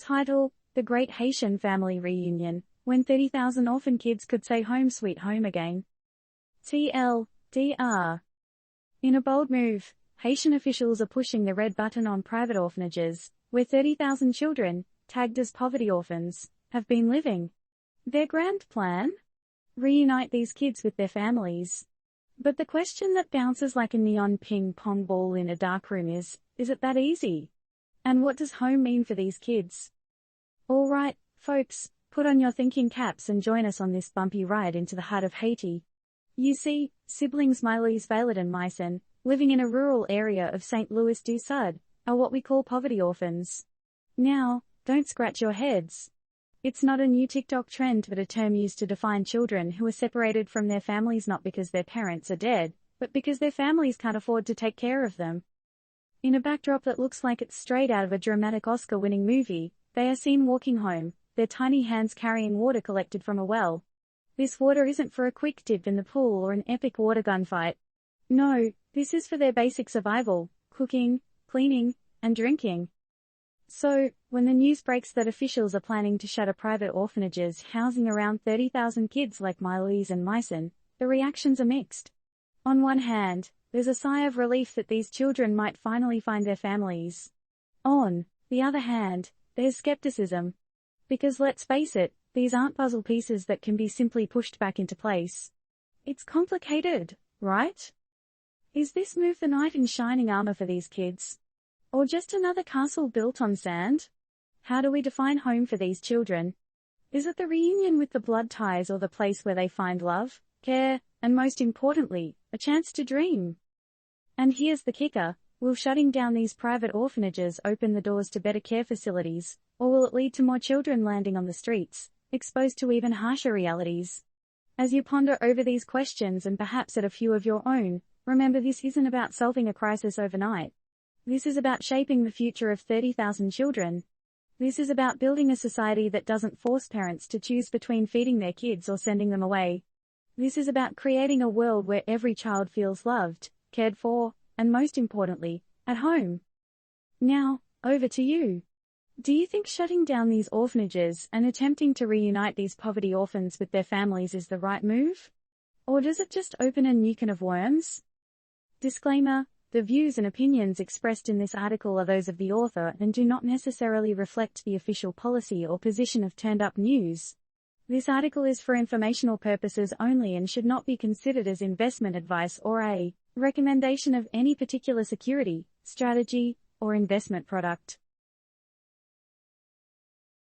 Title: The Great Haitian Family Reunion, when 30,000 orphan kids could say home sweet home again. TLDR. In a bold move, Haitian officials are pushing the red button on private orphanages, where 30,000 children, tagged as poverty orphans, have been living. Their grand plan? Reunite these kids with their families. But the question that bounces like a neon ping-pong ball in a dark room is it that easy? And what does home mean for these kids? Alright, folks, put on your thinking caps and join us on this bumpy ride into the heart of Haiti. You see, siblings Miley's Vailed and Myson, living in a rural area of St. Louis du Sud, are what we call poverty orphans. Now, don't scratch your heads. It's not a new TikTok trend but a term used to define children who are separated from their families not because their parents are dead, but because their families can't afford to take care of them. In a backdrop that looks like it's straight out of a dramatic Oscar-winning movie, they are seen walking home, their tiny hands carrying water collected from a well. This water isn't for a quick dip in the pool or an epic water gunfight. No, this is for their basic survival: cooking, cleaning, and drinking. So, when the news breaks that officials are planning to shutter private orphanages housing around 30,000 kids like Miley's and Myson, the reactions are mixed. On one hand, there's a sigh of relief that these children might finally find their families. On the other hand, there's skepticism. Because let's face it, these aren't puzzle pieces that can be simply pushed back into place. It's complicated, right? Is this move the knight in shining armor for these kids? Or just another castle built on sand? How do we define home for these children? Is it the reunion with the blood ties or the place where they find love, care, and most importantly, a chance to dream? And here's the kicker: will shutting down these private orphanages open the doors to better care facilities, or will it lead to more children landing on the streets, exposed to even harsher realities? As you ponder over these questions and perhaps add a few of your own, remember this isn't about solving a crisis overnight. This is about shaping the future of 30,000 children. This is about building a society that doesn't force parents to choose between feeding their kids or sending them away. This is about creating a world where every child feels loved, cared for, and most importantly, at home. Now, over to you. Do you think shutting down these orphanages and attempting to reunite these poverty orphans with their families is the right move? Or does it just open a new can of worms? Disclaimer: the views and opinions expressed in this article are those of the author and do not necessarily reflect the official policy or position of Turned Up News. This article is for informational purposes only and should not be considered as investment advice or a recommendation of any particular security, strategy, or investment product.